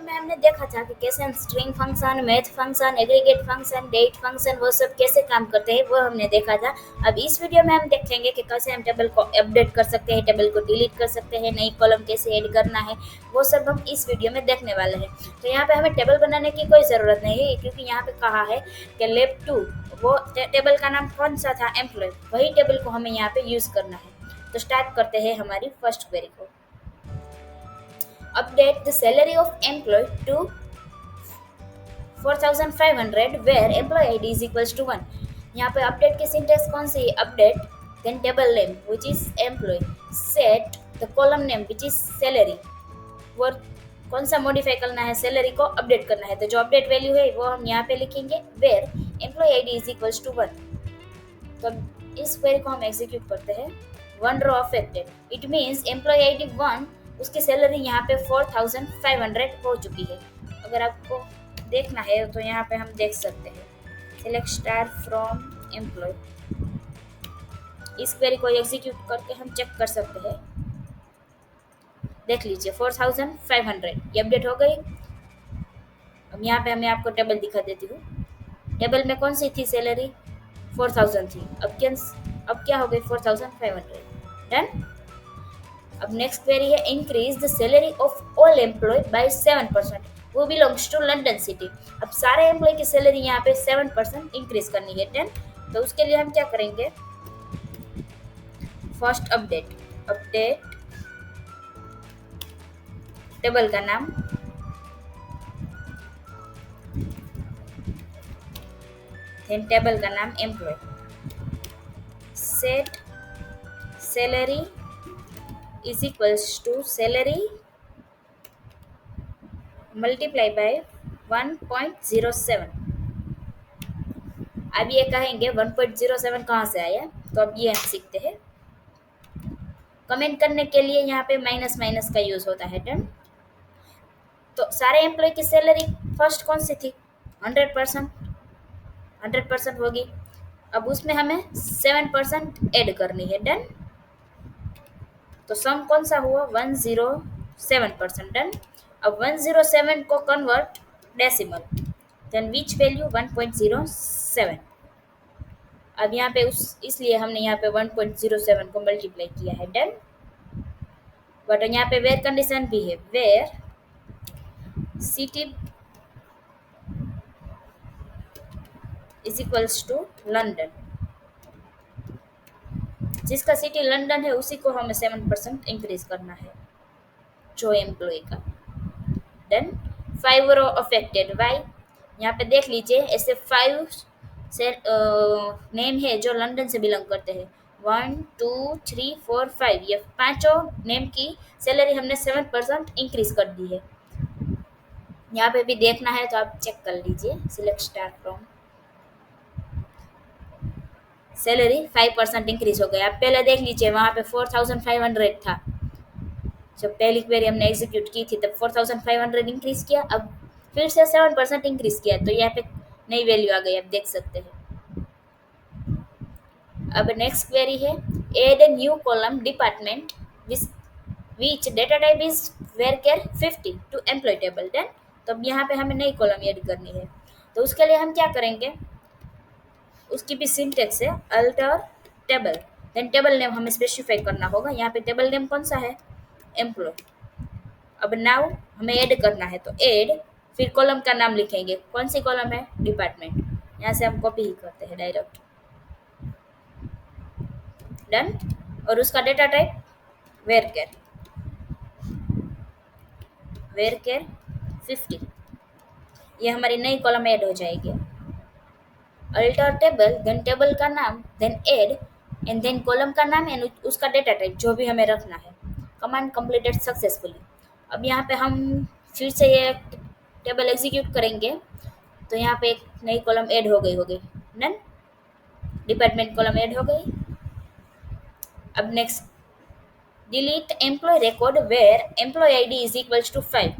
में हमने देखा था कि कैसे हम string function, math function, aggregate function, date function वो सब कैसे काम करते हैं वो हमने देखा था। अब इस वीडियो में हम देखेंगे कि कैसे हम टेबल को अपडेट कर सकते हैं, टेबल को डिलीट कर सकते हैं, नई कॉलम कैसे ऐड करना है, वो सब हम इस वीडियो में देखने वाले हैं। तो यहाँ पे हमें टेबल बनाने की कोई ज़रूरत नहीं है, क्योंकि यहाँ पे कहा है कि लेब टू, वो टेबल का नाम कौन सा था, एम्प्लॉय, वही टेबल को हमें यहाँ पे यूज़ करना है। तो स्टार्ट करते हैं हमारी फर्स्ट क्वेरी को। Update the salary of employee to 4500 where employee ID is equals to 1। यहाँ पे अपडेट की सिंटेक्स कौन सी है, update then table name which is employ, set the column name which is salary, वो कौन सा मॉडिफाई करना है, सैलरी को अपडेट करना है, तो जो अपडेट वैल्यू है वो हम यहाँ पे लिखेंगे where employ ID is equals to 1। तो इस क्वेरी को हम एग्जीक्यूट करते हैं। One row affected, it means employ ID 1, उसकी सैलरी यहाँ पे 4500 हो चुकी है। अगर आपको देखना है तो यहाँ पे हम देख सकते हैं, सिलेक्ट स्टार फ्रॉम एम्प्लॉय। इस क्वेरी को एग्जीक्यूट करके हम चेक कर सकते हैं। देख लीजिए 4500 ये अपडेट हो गई। अब यहाँ पे मैं आपको टेबल दिखा देती हूँ। टेबल में कौन सी थी सैलरी, 4000 थी। अब क्या हो गई 4500। डन। अब नेक्स्ट क्वेरी है, increase the salary of all employ by 7%, वो बिलोंग्स टू लंदन सिटी। अब सारे एम्प्लॉय की सैलरी यहाँ पे 7% इंक्रीज करनी है। 10, तो उसके लिए हम क्या करेंगे, फर्स्ट अपडेट टेबल का नाम, देन टेबल का नाम employ, set salary is equals to salary multiply by 1.07। अब ये कहेंगे 1.07 कहाँ से आया, तो अब ये हम सीखते हैं। कमेंट करने के लिए यहाँ पे माइनस माइनस का यूज होता है। डन। तो सारे एम्प्लॉय की सैलरी फर्स्ट कौन सी थी, 100% होगी। अब उसमें हमें 7% ऐड करनी है। डन। तो सम कौन सा हुआ, 107%। डन। अब 107 को convert decimal, then which value 1.07। अब यहाँ पे इसलिए हमने यहाँ पे 1.07 को मल्टीप्लाई किया है। डन। बट यहाँ पे वेयर कंडीशन भी है, where city is equals to London, जिसका सिटी लंदन है उसी को हमें 7% इंक्रीज करना है, जो एम्प्लॉय का। डन। 5 रो अफेक्टेड, वाई, यहाँ पे देख लीजिए ऐसे 5 से नेम है जो लंदन से बिलोंग करते हैं। 1 2 3 4 5, ये पांचों नेम की सैलरी हमने 7% इंक्रीज कर दी है। यहाँ पे भी देखना है तो आप चेक कर लीजिए, select star from salary 5% increase हो गया। आप पहले देख लीजिए वहाँ पे 4500 था, जब पहली क्वेरी हमने एग्जीक्यूट की थी तब 4500 इंक्रीज किया, अब फिर से 7% इंक्रीज किया, तो यहाँ पे नई वैल्यू आ गई, आप देख सकते हैं। अब नेक्स्ट क्वेरी है, add a new column department which data type is varchar 50 to employee table. Done. तो अब यहाँ पे हमें नई कॉलम ऐड करनी है, तो उसके लिए हम क्या करेंगे, उसकी भी सिंटेक्स है alter table, then table name हमें स्पेसिफाई करना होगा। यहाँ पे टेबल नेम कौन सा है, एम्प्लॉय। अब नाउ हमें ऐड करना है, तो ऐड, फिर कॉलम का नाम लिखेंगे, कौन सी कॉलम है, डिपार्टमेंट। यहाँ से हम कॉपी ही करते हैं डायरेक्ट। डन। और उसका डेटा टाइप वेरकेर 50, ये हमारी नई कॉलम ऐड हो जाएगी। अल्टर टेबल, देन टेबल का नाम, then add, and then column का नाम एंड उसका डेटा टाइप जो भी हमें रखना है। Command completed successfully. अब यहाँ पे हम फिर से ये टेबल एग्जीक्यूट करेंगे, तो यहाँ पे एक नई कॉलम ऐड हो गई होगी। डन। डिपार्टमेंट कॉलम ऐड हो गई। अब next, delete employee record where employ ID is equals to 5।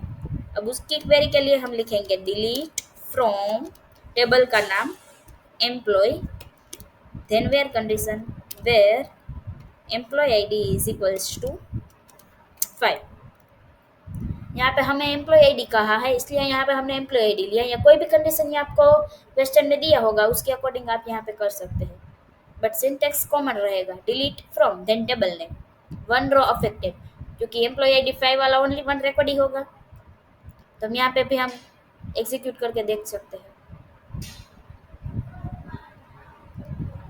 अब उसकी क्वेरी के लिए हम लिखेंगे डिलीट फ्रॉम टेबल का नाम employee, then where condition where employ ID is equals to 5। यहाँ पे हमें एम्प्लॉय आईडी कहा है, इसलिए यहाँ पे हमने एम्प्लॉय आईडी लिया, या कोई भी कंडीशन ये आपको क्वेश्चन में दिया होगा उसके अकॉर्डिंग आप यहाँ पे कर सकते हैं, बट सिंटेक्स कॉमन रहेगा, delete from then table name, one row affected, क्योंकि एम्प्लॉय आईडी 5 वाला ओनली वन रिकॉर्ड ही होगा। तो हम यहाँ पे भी हम एग्जीक्यूट करके देख सकते हैं।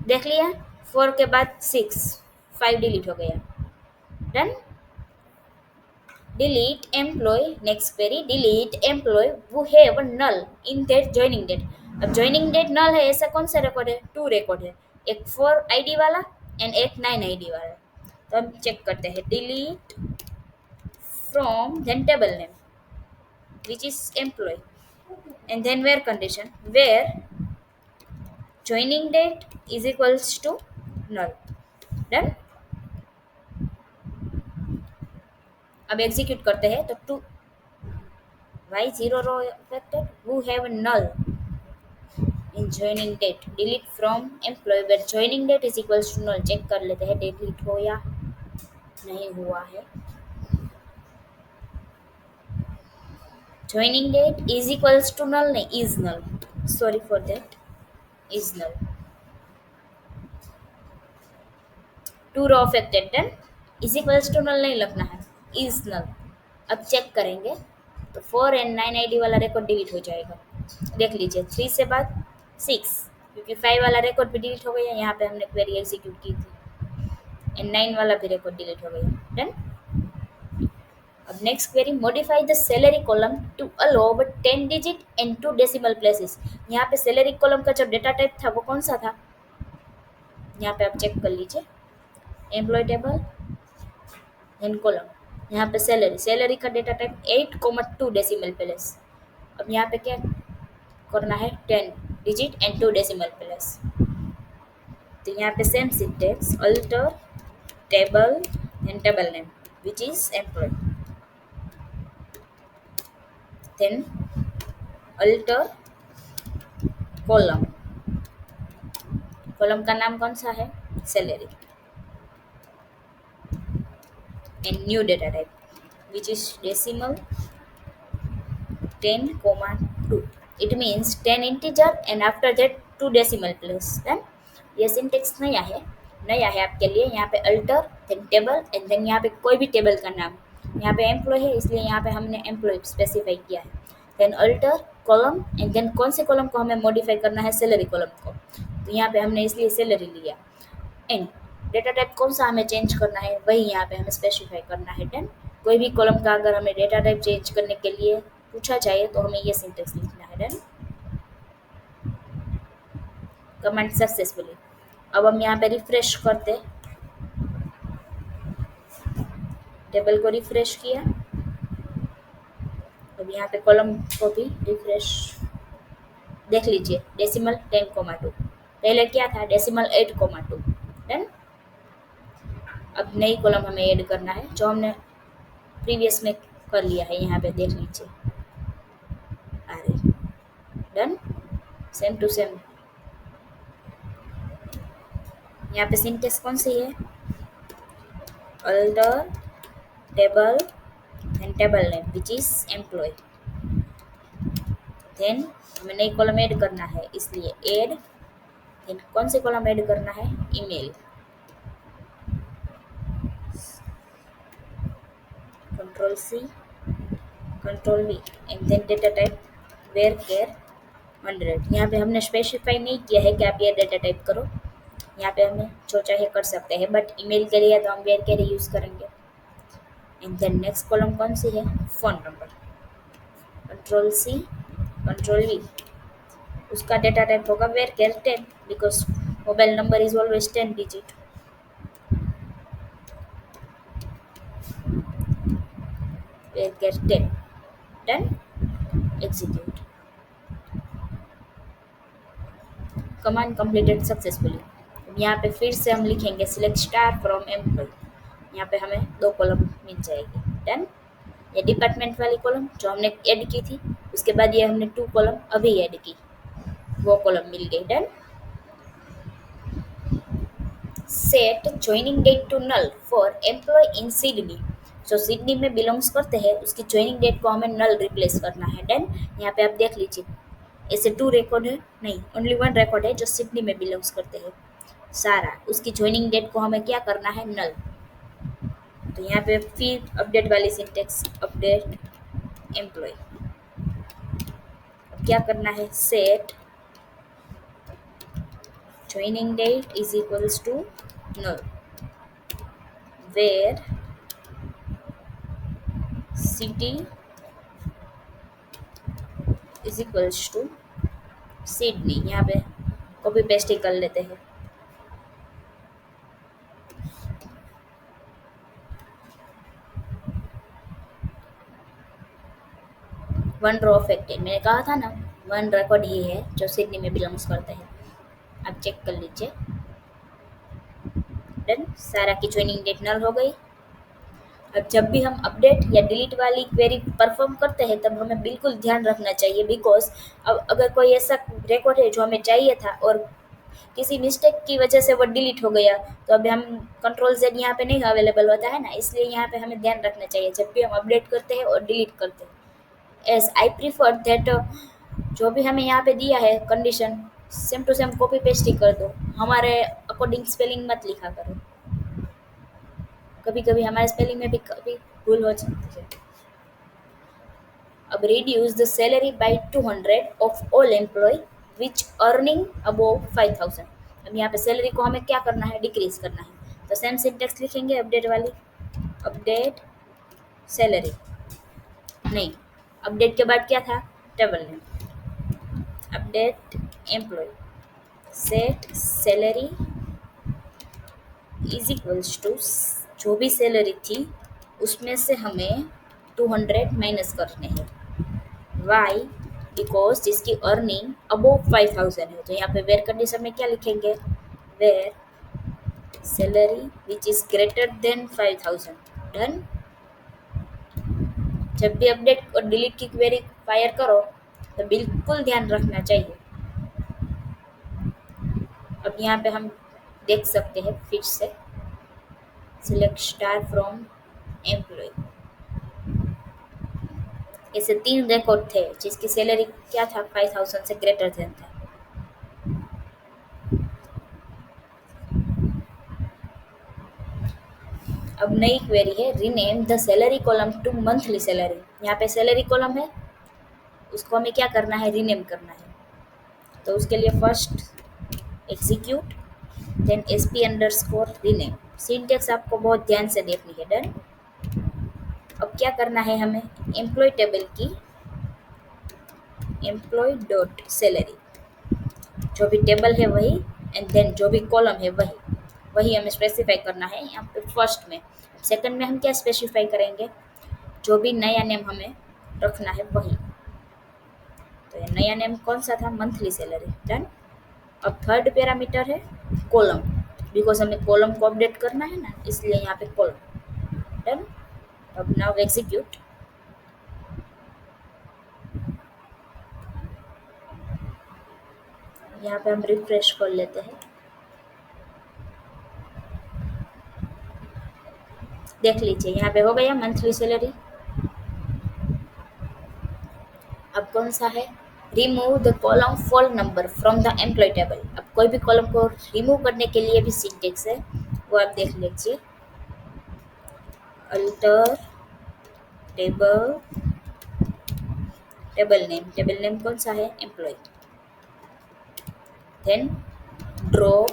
देख लिया, 4 के बाद 6, 5 डिलीट हो गया। Done. Delete employee, next query, delete employee who have null in their joining date। अब joining date null है, ऐसा कौन सा रिकॉर्ड है? 2 रिकॉर्ड है, एक 4 आईडी वाला एंड एक 9 आईडी वाला। तो हम चेक करते हैं, delete from then table name which is employee and then where condition, where joining date is equals to null। Done. अब एग्जीक्यूट करते हैं, तो 2 why 0 row affected, who have null in joining date, delete from employee where joining date is equals to null। Check कर लेते हैं delete हो या नहीं हुआ है। joining date is equals to null नहीं, is null, sorry for that, is null। 2 row affected, then is equals to null नहीं लगना है, is null। अब चेक करेंगे तो 4 एंड 9 आईडी वाला रिकॉर्ड डिलीट हो जाएगा। देख लीजिए, 3 से बाद 6, क्योंकि 5 वाला रिकॉर्ड भी डिलीट हो गया, यहाँ पे हमने क्वेरी एग्जीक्यूट की थी, एंड 9 वाला भी रिकॉर्ड डिलीट हो गया। डन। अब next query, modify the salary column to allow 10 digit and 2 decimal places. यहाँ पे सैलरी कॉलम का जो डेटा टाइप था वो कौन सा था? यहाँ पे आप चेक कर लीजिए, एम्प्लॉय टेबल एंड कॉलम, यहाँ पे सैलरी, सैलरी का डेटा टाइप 8,2 डेसिमल प्लेस। अब यहाँ पे क्या करना है? 10 डिजिट एंड 2 डेसिमल प्लेस। तो यहाँ पे same syntax, alter table and table name which is employee, then alter column, column का नाम कौन सा है? Salary, and new data type which is decimal 10,2। it means 10 integer and after that 2 decimal place। then ये syntax नया है, नया है आपके लिए। यहाँ पे alter, then table and then यहाँ पे कोई भी टेबल का नाम, यहाँ पे एम्प्लॉय है इसलिए यहाँ पे हमने एम्प्लॉय स्पेसिफाई किया है। Then alter column and then कौन से कॉलम को हमें मॉडिफाई करना है? सैलरी कॉलम को, तो यहाँ पे हमने इसलिए सैलरी लिया। एंड डेटा टाइप कौन सा हमें चेंज करना है वही यहाँ पे हमें स्पेसिफाई करना है। डन। कोई भी कॉलम का अगर हमें डेटा टाइप चेंज करने के लिए पूछा जाए तो हमें ये सिंटेक्स लिखना है। डन। Command successfully. अब हम यहाँ पे रिफ्रेश करते, टेबल को रिफ्रेश किया, अब यहाँ पे कॉलम को भी रिफ्रेश, देख लीजिए डेसिमल 10,2, पहले क्या था? डेसिमल 8,2। डन। अब नई कॉलम हमें ऐड करना है जो हमने प्रीवियस में कर लिया है, यहाँ पे देख लीजिए अरे। डन। सेम टू सेम, यहाँ पे सिंटेक्स कौन सी है? Alter table and table name which is employee, then हमें नई कॉलम ऐड करना है इसलिए ऐड, देन कौन सी कॉलम ऐड करना है? Email, control C control V and then data type varchar 100। यहाँ पे हमने स्पेसिफाई नहीं किया है कि आप ये डेटा टाइप करो, यहाँ पे हमें जो चाहे कर सकते हैं, बट ईमेल के लिए तो हम वेयर केयर यूज़ करेंगे। एंड देन नेक्स्ट कॉलम कौन सी है? Phone number, control C control V, उसका डेटा टाइप होगा varchar 10 because mobile number is always 10 digit. Varchar 10। Done. Execute. Command completed successfully. यहाँ पे फिर से हम लिखेंगे सिलेक्ट स्टार फ्रॉम एम्प्लॉय, यहाँ पे हमें 2 कॉलम मिल जाएगी। डन। ये डिपार्टमेंट वाली कॉलम जो हमने ऐड की थी, उसके बाद ये हमने 2 कॉलम अभी ऐड की, वो कॉलम मिल गई। Done. Set joining date to null for employee in Sydney. जो सिडनी में बिलोंग्स करते हैं उसकी ज्वाइनिंग डेट को हमें नल रिप्लेस करना है। देन यहाँ पे आप देख लीजिए, ऐसे 2 रिकॉर्ड है, नहीं ओनली 1 रिकॉर्ड है जो सिडनी में बिलोंग्स करते हैं सारा, उसकी ज्वाइनिंग डेट को हमें क्या करना है, नल। तो यहाँ पे फिर अपडेट वाली सिंटेक्स, अपडेट एम्प्लॉय। अब क्या करना है, set joining date is equals to null where city is equals to Sydney. यहाँ पे कॉपी पेस्ट ही कर लेते हैं। वन रो अफेक्टेड, मैंने कहा था ना 1 रिकॉर्ड ही है जो सिडनी में बिलोंग्स करते हैं। आप चेक कर लीजिए। डन, सारा की ज्वाइनिंग डेट नल हो गई। अब जब भी हम अपडेट या डिलीट वाली क्वेरी परफॉर्म करते हैं तब हमें बिल्कुल ध्यान रखना चाहिए, बिकॉज अब अगर कोई ऐसा रिकॉर्ड है जो हमें चाहिए था और किसी मिस्टेक की वजह से वो डिलीट हो गया, तो अभी हम कंट्रोल जेड यहाँ पे नहीं अवेलेबल होता है ना, इसलिए यहाँ पे हमें ध्यान रखना चाहिए जब भी हम अपडेट करते हैं और डिलीट करते हैं। एज आई प्रीफर दैट जो भी हमें यहाँ पे दिया है condition same to same copy paste ही कर दो, हमारे अकॉर्डिंग स्पेलिंग मत लिखा करो। कभी कभी हमारे स्पेलिंग में भी कभी भूल हो जाती है। अब reduce the salary by 200 of all employee which earning above 5000। अब यहाँ पे सैलरी को हमें क्या करना है, डिक्रीज करना है। तो सेम सिंटेक्स लिखेंगे अपडेट वाली, अपडेट सैलरी, नहीं अपडेट के बाद क्या था, table name, update employee, set salary is equals to जो भी सैलरी थी उसमें से हमें 200 माइनस करने हैं। वाई, बिकॉज जिसकी अर्निंग अबोव 5000 है। तो यहाँ पे वेयर कंडीशन में क्या लिखेंगे, where salary which is greater than 5000। Done. जब भी अपडेट और डिलीट की क्वेरी फायर करो तो बिल्कुल ध्यान रखना चाहिए। अब यहाँ पे हम देख सकते हैं फिर से, सिलेक्ट स्टार फ्रॉम एम्प्लॉय। ऐसे 3 रिकॉर्ड थे जिसकी सैलरी क्या था, 5000 से ग्रेटर देन था। अब नई क्वेरी है, rename the salary column to monthly salary. यहाँ पे सैलरी कॉलम है, उसको हमें क्या करना है, रीनेम करना है। तो उसके लिए first execute then sp underscore rename. Syntax आपको बहुत ध्यान से देखनी है। डन। अब क्या करना है हमें, एम्प्लॉय टेबल की एम्प्लॉय डॉट सैलरी, जो भी टेबल है वही एंड देन जो भी कॉलम है वही हमें स्पेसिफाई करना है यहाँ पे फर्स्ट में। सेकंड में हम क्या स्पेसिफाई करेंगे, जो भी नया नेम हमें रखना है वही। तो ये नया नेम कौन सा था, मंथली सैलरी। डन। अब थर्ड पैरामीटर है कॉलम, बिकॉज हमें कॉलम को अपडेट करना है ना, इसलिए यहाँ पे कॉलम। डन। अब नाउ एग्जीक्यूट। यहाँ पे हम रिफ्रेश कर लेते हैं, देख लीजिए यहाँ पे हो गया मंथली सैलरी। अब कौन सा है, remove the column phone number from the employee table. अब कोई भी कॉलम को रिमूव करने के लिए भी सिंटेक्स है, वो आप देख लीजिए। अल्टर टेबल, टेबल नेम कौन सा है, employee. Then drop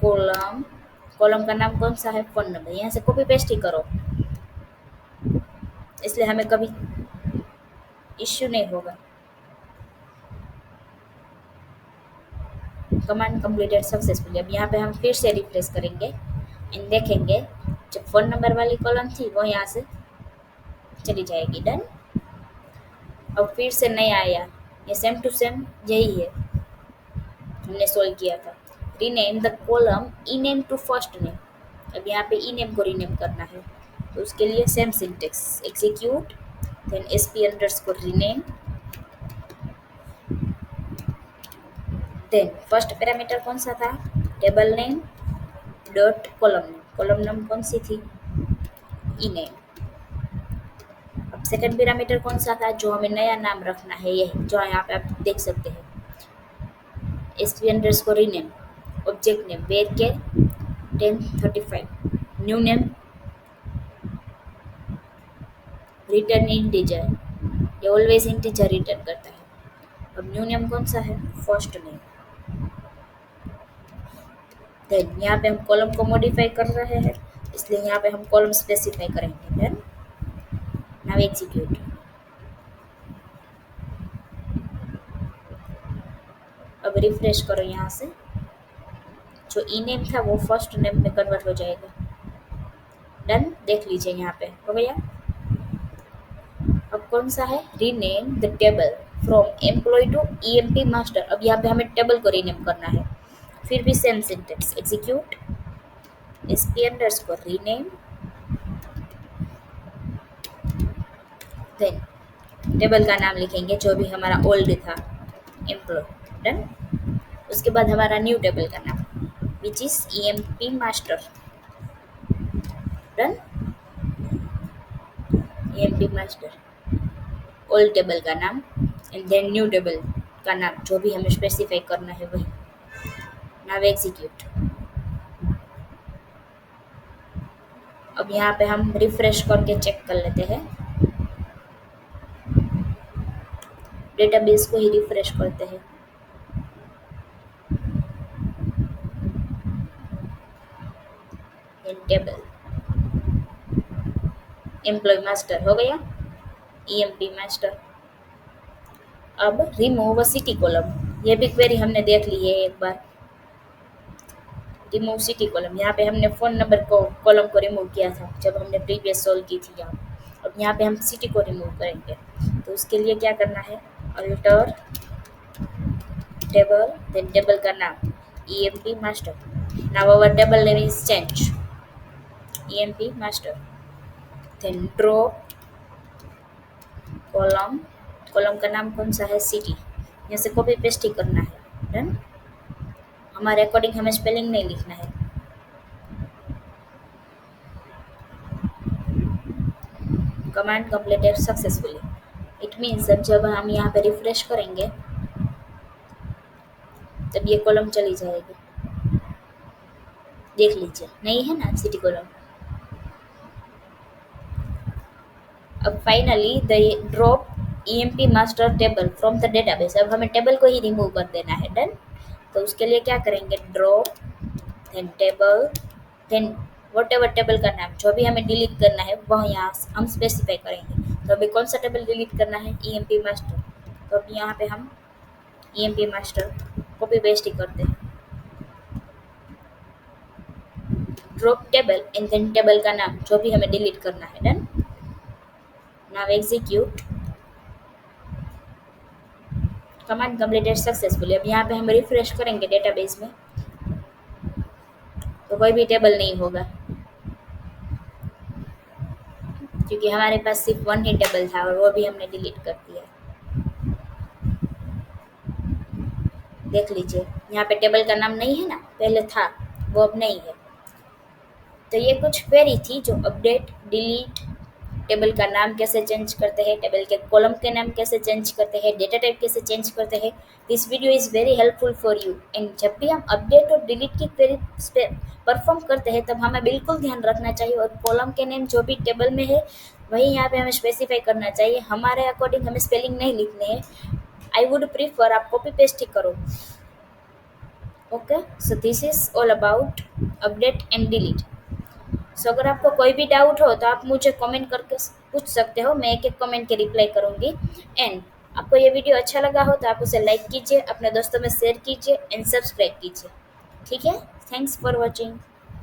column, column का नाम कौन सा है, फोन नंबर। यहाँ से कॉपी पेस्ट ही करो, इसलिए हमें कभी इश्यू नहीं होगा। Command completed successfully. अब यहाँ पे हम फिर से रिफ्रेश करेंगे एंड देखेंगे जो फोन नंबर वाली कॉलम थी वो यहाँ से चली जाएगी। डन। अब फिर से नहीं आया, ये सेम टू सेम यही है हमने सोल्व किया था। Rename the column E name to first name. अब यहाँ पे ई नेम को रीनेम करना है, तो उसके लिए same syntax, execute then sp underscore rename. Then first parameter कौन सा था, table name dot column name. Column name कौन सी थी, ई नेम। अब सेकंड पैरामीटर कौन सा था जो हमें नया नाम रखना है, यही जो यहाँ पे आप देख सकते हैं, sp underscore rename, object name वेर के 1035, न्यू नेम रिटर्न इंटीजर, ये ऑलवेज इंटीजर रिटर्न करता है। अब न्यू नेम कौन सा है, फर्स्ट नेम। देन यहाँ पे हम कॉलम को मॉडिफाई कर रहे हैं, इसलिए यहाँ पे हम कॉलम स्पेसिफाई करेंगे। Then now execute. अब रिफ्रेश करो, यहाँ से जो ई नेम था वो फर्स्ट नेम में कन्वर्ट हो जाएगा। डन, देख लीजिए यहाँ पे हो गया। अब कौन सा है, rename the table from employee to EMP master. अब यहाँ पे हमें टेबल को रीनेम करना है, फिर भी same syntax, execute sp underscore rename, then table का नाम लिखेंगे जो भी हमारा ओल्ड था, एम्प्लॉय। डन, उसके बाद हमारा न्यू टेबल का नाम which is EMP master. Done, EMP master, old table का नाम एंड देन न्यू टेबल का नाम जो भी हमें स्पेसिफाई करना है वही। Now execute. अब यहाँ पे हम रिफ्रेश करके चेक कर लेते हैं, डेटाबेस को ही रिफ्रेश करते हैं। टेबल एम्प्लॉय मास्टर हो गया, ईएमपी मास्टर। अब रिमूव सिटी कॉलम, ये भी क्वेरी हमने देख ली है एक बार। रिमूव सिटी कॉलम, यहाँ पे हमने फ़ोन नंबर को कॉलम को रिमूव किया था जब हमने प्रीवियस सॉल्व की थी यहाँ। अब यहाँ पे हम सिटी को रिमूव करेंगे, तो उसके लिए क्या करना है, अल्टर टेबल, देन टेबल का नाम EMP master. Now our table name is change EMP master, then drop column, column का नाम कौन सा है, सिटी। यहाँ से कॉपी पेस्ट ही करना है। डन, हमारे अकॉर्डिंग हमें स्पेलिंग नहीं लिखना है। Command completed successfully, it means जब हम यहाँ पे रिफ्रेश करेंगे तब ये कॉलम चली जाएगी। देख लीजिए, नहीं है ना सिटी कॉलम। अब finally the drop EMP master table from the database, अब हमें टेबल को ही रिमूव कर देना है। डन, तो उसके लिए क्या करेंगे, drop then table, then whatever table का नाम जो भी हमें डिलीट करना है वह यहाँ हम स्पेसिफाई करेंगे। तो अभी कौन सा टेबल डिलीट करना है, ईएमपी मास्टर। तो अब यहाँ पे हम ईएमपी मास्टर कॉपी पेस्ट ही करते हैं, drop table and then table का नाम जो भी हमें डिलीट करना है। Done, now execute. Command completed successfully. अब यहाँ पे हम रिफ्रेश करेंगे डेटाबेस में तो कोई भी टेबल नहीं होगा, क्योंकि हमारे पास सिर्फ वन ही टेबल था और वो भी हमने डिलीट कर दिया। देख लीजिए, यहाँ पे टेबल का नाम नहीं है ना, पहले था वो अब नहीं है। तो ये कुछ क्वेरी थी जो अपडेट, डिलीट, टेबल का नाम कैसे चेंज करते हैं, टेबल के कॉलम के नाम कैसे चेंज करते हैं, डेटा टाइप कैसे चेंज करते हैं। This video is very helpful for you. And जब भी हम अपडेट और डिलीट की क्वेरी परफॉर्म करते हैं तब हमें बिल्कुल ध्यान रखना चाहिए, और कॉलम के नेम जो भी टेबल में है वही यहाँ पे हमें स्पेसिफाई करना चाहिए। हमारे अकॉर्डिंग हमें स्पेलिंग नहीं लिखने हैं। आई वुड प्रीफर आप कॉपी पेस्ट ही करो। Okay, so this is all about update and delete. So अगर आपको कोई भी डाउट हो तो आप मुझे कमेंट करके पूछ सकते हो, मैं एक एक कमेंट के रिप्लाई करूँगी। एंड आपको ये वीडियो अच्छा लगा हो तो आप उसे लाइक कीजिए, अपने दोस्तों में शेयर कीजिए एंड सब्सक्राइब कीजिए। ठीक है, थैंक्स फॉर वॉचिंग।